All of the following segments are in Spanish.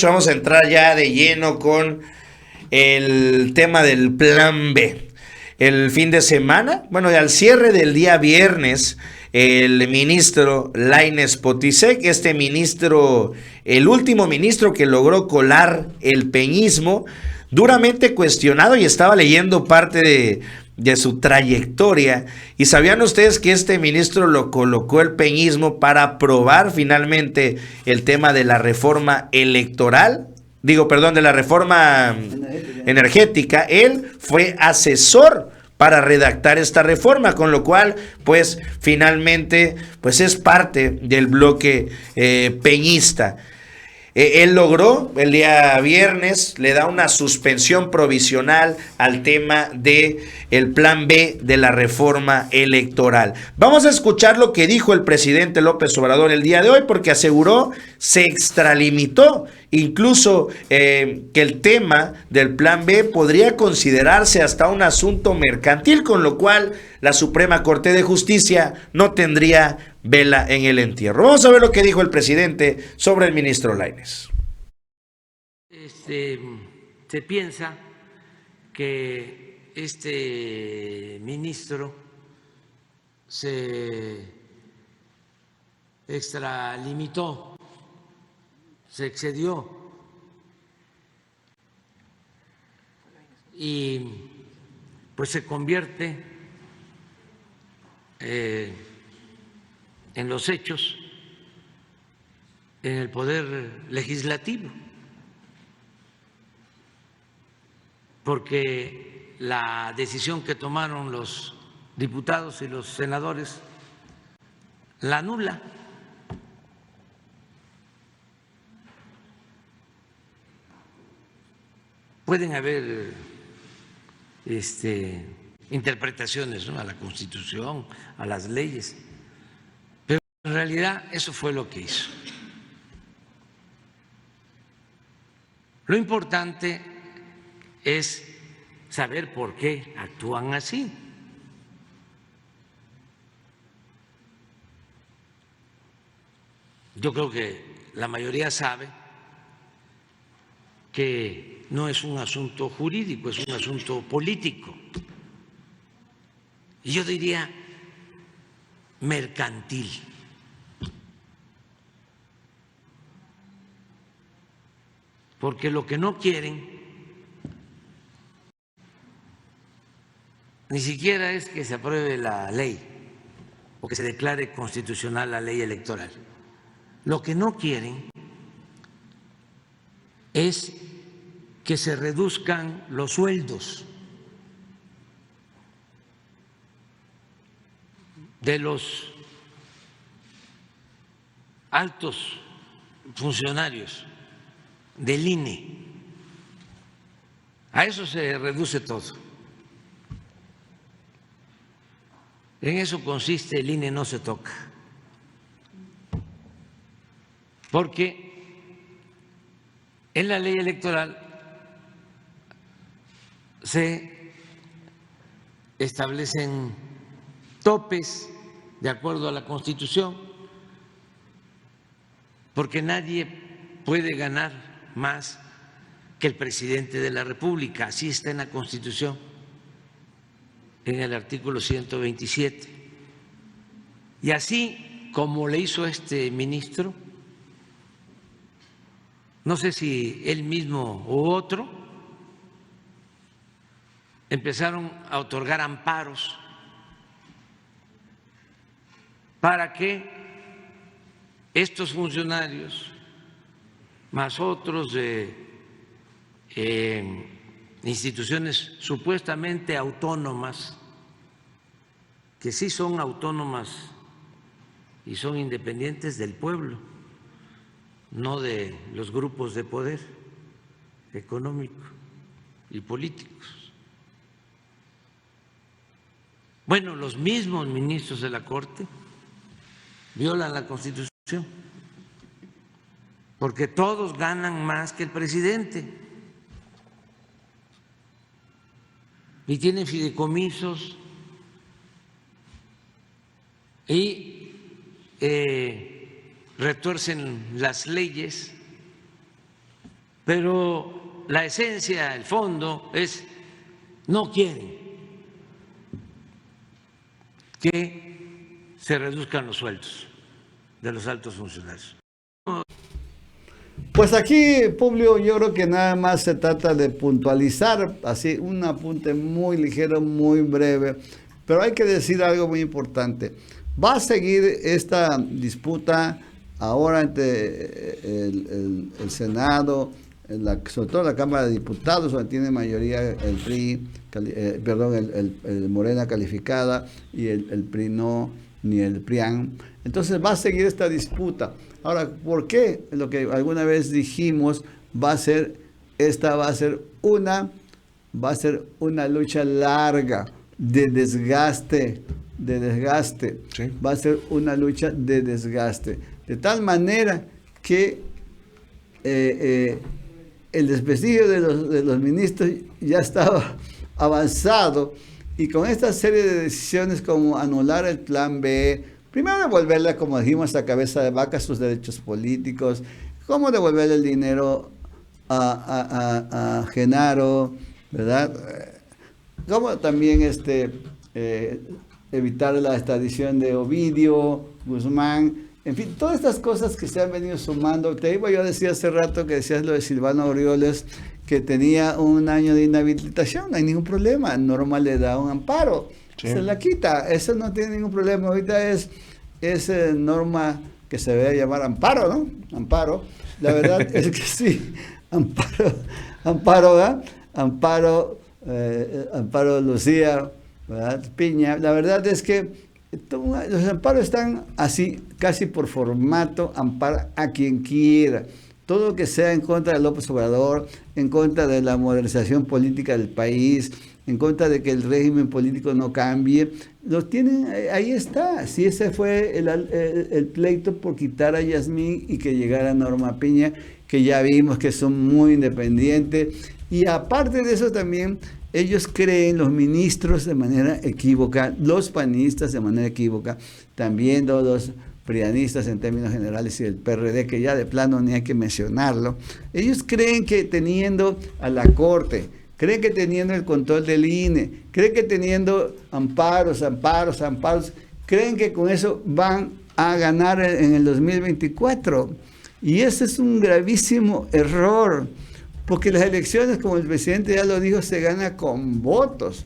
Vamos a entrar ya de lleno con el tema del plan B. El fin de semana, bueno, al cierre del día viernes, el ministro Lainez Potisek, este ministro, el último ministro que logró colar el peñismo, duramente cuestionado, y estaba leyendo parte de su trayectoria. ¿Y sabían ustedes que este ministro lo colocó el peñismo para aprobar finalmente el tema de la reforma electoral? Digo, perdón, de la reforma energética. Él fue asesor para redactar esta reforma, con lo cual, pues, finalmente, pues es parte del bloque peñista. Él logró el día viernes, le da una suspensión provisional al tema de el plan B de la reforma electoral. Vamos a escuchar lo que dijo el presidente López Obrador el día de hoy, porque aseguró, se extralimitó, incluso que el tema del plan B podría considerarse hasta un asunto mercantil, con lo cual la Suprema Corte de Justicia no tendría vela en el entierro. Vamos a ver lo que dijo el presidente sobre el ministro Lainez. Se piensa que este ministro se extralimitó, se excedió y pues se convierte en los hechos en el poder legislativo, porque la decisión que tomaron los diputados y los senadores la anula. Pueden haber interpretaciones, ¿no?, a la Constitución, a las leyes, pero en realidad eso fue lo que hizo. Lo importante es saber por qué actúan así. Yo creo que la mayoría sabe que no es un asunto jurídico, es un asunto político. Y yo diría mercantil. Porque lo que no quieren ni siquiera es que se apruebe la ley o que se declare constitucional la ley electoral. Lo que no quieren es que se reduzcan los sueldos de los altos funcionarios del INE. A eso se reduce todo. En eso consiste, el INE no se toca, porque en la ley electoral se establecen topes de acuerdo a la Constitución, porque nadie puede ganar más que el presidente de la República, así está en la Constitución, en el artículo 127. Y así como le hizo este ministro, no sé si él mismo u otro, empezaron a otorgar amparos para que estos funcionarios, más otros de instituciones supuestamente autónomas, que sí son autónomas y son independientes del pueblo, no de los grupos de poder económico y políticos. Bueno, los mismos ministros de la Corte violan la Constitución, porque todos ganan más que el presidente y tienen fideicomisos y retuercen las leyes Pero la esencia, el fondo es, no quieren que se reduzcan los sueldos de los altos funcionarios. Pues aquí, Publio, yo creo que nada más se trata de puntualizar, así un apunte muy ligero, muy breve, pero hay que decir algo muy importante. Va a seguir esta disputa ahora entre el Senado, sobre todo la Cámara de Diputados, donde tiene mayoría el PRI, el Morena calificada, y el PRI no, ni el PRIAN. Entonces va a seguir esta disputa. Ahora, ¿por qué? Lo que alguna vez dijimos, va a ser una lucha larga, de desgaste. Sí. Va a ser una lucha de desgaste. De tal manera que el desprestigio de los ministros ya estaba avanzado, y con esta serie de decisiones como anular el plan B, primero devolverle, como dijimos, a cabeza de vaca sus derechos políticos, cómo devolverle el dinero a Genaro, ¿verdad? Cómo también evitar la extradición de Ovidio Guzmán, en fin, todas estas cosas que se han venido sumando. Te iba yo a decir hace rato que decías lo de Silvano Aureoles, que tenía un año de inhabilitación, no hay ningún problema, Norma le da un amparo, sí, se la quita, eso no tiene ningún problema. Ahorita es Norma que se debe llamar Amparo, ¿no? Amparo, la verdad es que sí, Amparo, ¿verdad? Amparo Lucía, ¿verdad? Piña, la verdad es que los amparos están así, casi por formato, ampara a quien quiera. Todo lo que sea en contra de López Obrador, en contra de la modernización política del país, en contra de que el régimen político no cambie, los tienen, ahí está. Si ese fue el pleito por quitar a Yasmín y que llegara Norma Piña, que ya vimos que son muy independientes. Y aparte de eso también, ellos creen, los ministros, de manera equívoca, los panistas de manera equívoca, también todos los prianistas en términos generales y el PRD, que ya de plano ni hay que mencionarlo. Ellos creen que teniendo a la Corte, creen que teniendo el control del INE, creen que teniendo amparos, creen que con eso van a ganar en el 2024. Y ese es un gravísimo error, porque las elecciones, como el presidente ya lo dijo, se gana con votos.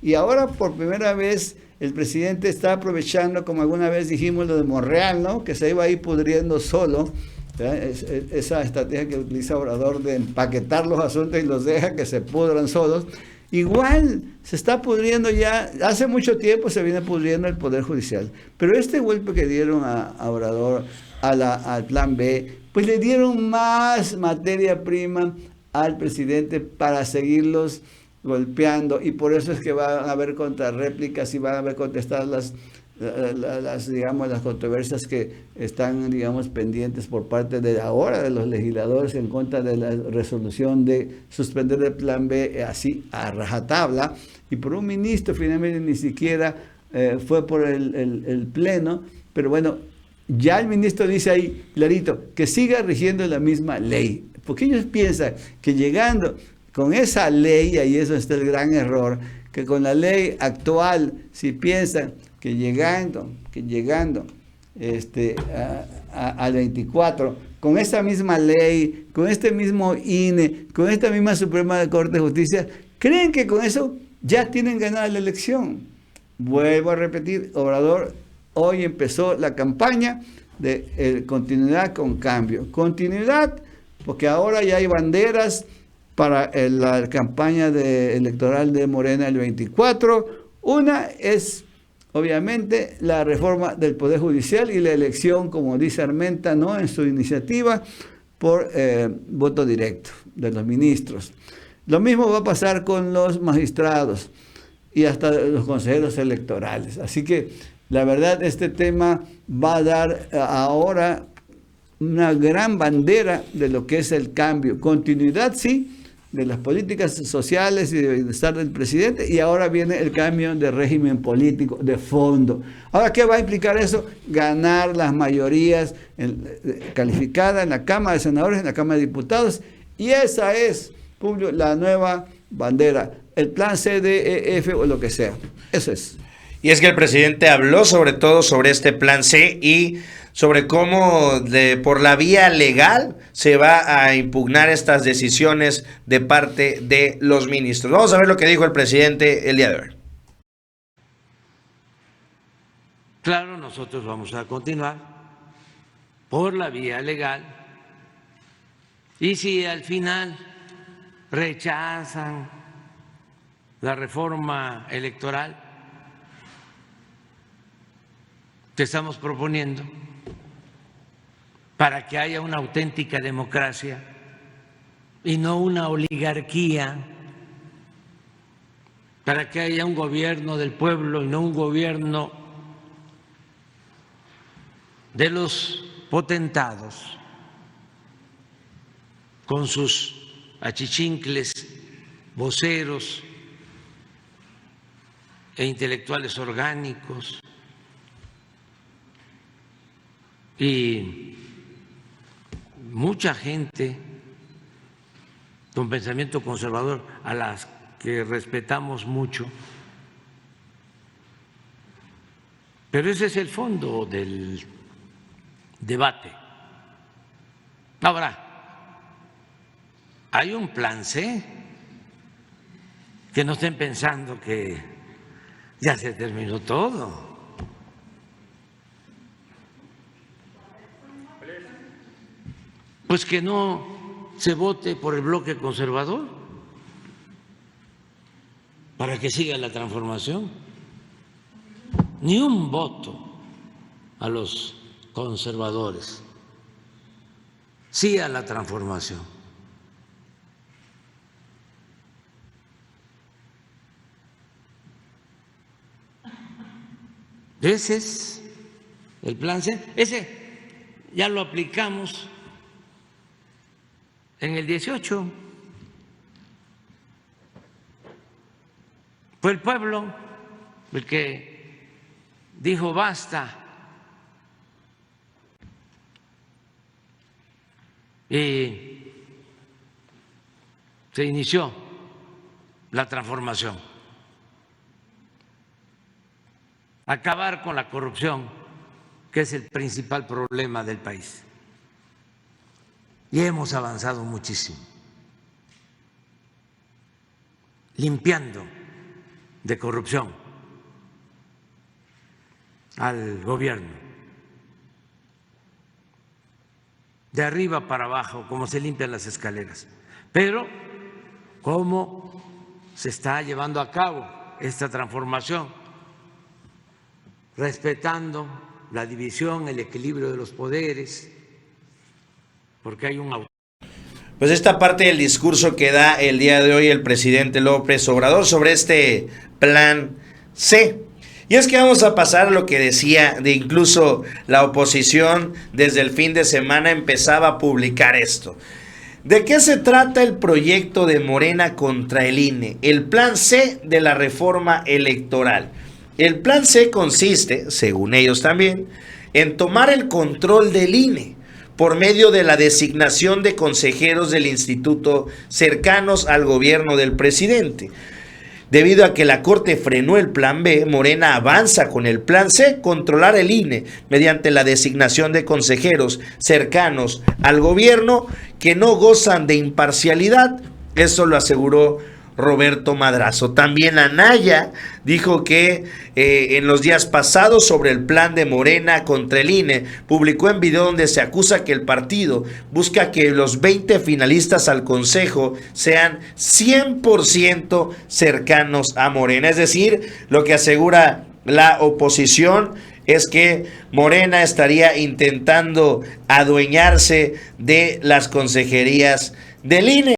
Y ahora por primera vez el presidente está aprovechando, como alguna vez dijimos, lo de Monreal, ¿no? Que se iba a ir pudriendo solo. Esa estrategia que utiliza Obrador de empaquetar los asuntos y los deja que se pudran solos. Igual se está pudriendo ya, hace mucho tiempo se viene pudriendo el Poder Judicial. Pero este golpe que dieron a Obrador, al plan B, pues le dieron más materia prima al presidente para seguirlos golpeando, y por eso es que van a haber contrarréplicas y van a haber contestadas las controversias que están, digamos, pendientes por parte de ahora de los legisladores en contra de la resolución de suspender el plan B así a rajatabla, y por un ministro finalmente ni siquiera fue por el pleno, pero bueno, ya el ministro dice ahí clarito que siga rigiendo la misma ley, porque ellos piensan que llegando con esa ley, ahí eso está el gran error, que con la ley actual, si piensan que llegando al 24, con esa misma ley, con este mismo INE, con esta misma Suprema Corte de Justicia, creen que con eso ya tienen ganada la elección. Vuelvo a repetir, Obrador hoy empezó la campaña de continuidad con cambio. Continuidad, porque ahora ya hay banderas para la campaña electoral de Morena el 24. Una es, obviamente, la reforma del Poder Judicial y la elección, como dice Armenta, ¿no?, en su iniciativa, por voto directo de los ministros. Lo mismo va a pasar con los magistrados y hasta los consejeros electorales. Así que, la verdad, este tema va a dar ahora una gran bandera de lo que es el cambio. Continuidad, sí, de las políticas sociales y de bienestar del presidente, y ahora viene el cambio de régimen político de fondo. Ahora, ¿qué va a implicar eso? Ganar las mayorías calificadas en la Cámara de Senadores, en la Cámara de Diputados, Y esa es, Publio, la nueva bandera, el plan CDEF o lo que sea. Eso es. Y es que el presidente habló sobre todo sobre este plan C y sobre cómo por la vía legal se va a impugnar estas decisiones de parte de los ministros. Vamos a ver lo que dijo el presidente el día de hoy. Claro, nosotros vamos a continuar por la vía legal y si al final rechazan la reforma electoral que estamos proponiendo para que haya una auténtica democracia y no una oligarquía, para que haya un gobierno del pueblo y no un gobierno de los potentados con sus achichincles, voceros e intelectuales orgánicos y mucha gente con pensamiento conservador a las que respetamos mucho, pero ese es el fondo del debate. Ahora, hay un plan C, que no estén pensando que ya se terminó todo. Pues que no se vote por el bloque conservador para que siga la transformación. Ni un voto a los conservadores, sí a la transformación. Ese es el plan C. Ese ya lo aplicamos en el 18. Fue el pueblo el que dijo basta. Y se inició la transformación. Acabar con la corrupción, que es el principal problema del país. Y hemos avanzado muchísimo, limpiando de corrupción al gobierno, de arriba para abajo, como se limpian las escaleras. Pero cómo se está llevando a cabo esta transformación, respetando la división, el equilibrio de los poderes, porque hay un... Pues esta parte del discurso que da el día de hoy el presidente López Obrador sobre este plan C. Y es que vamos a pasar a lo que decía de incluso la oposición desde el fin de semana empezaba a publicar esto. ¿De qué se trata el proyecto de Morena contra el INE? El plan C de la reforma electoral. El plan C consiste, según ellos también, en tomar el control del INE por medio de la designación de consejeros del instituto cercanos al gobierno del presidente. Debido a que la Corte frenó el plan B, Morena avanza con el plan C, controlar el INE mediante la designación de consejeros cercanos al gobierno que no gozan de imparcialidad. Eso lo aseguró Roberto Madrazo. También Anaya dijo que en los días pasados sobre el plan de Morena contra el INE, publicó en video donde se acusa que el partido busca que los 20 finalistas al consejo sean 100% cercanos a Morena. Es decir, lo que asegura la oposición es que Morena estaría intentando adueñarse de las consejerías del INE.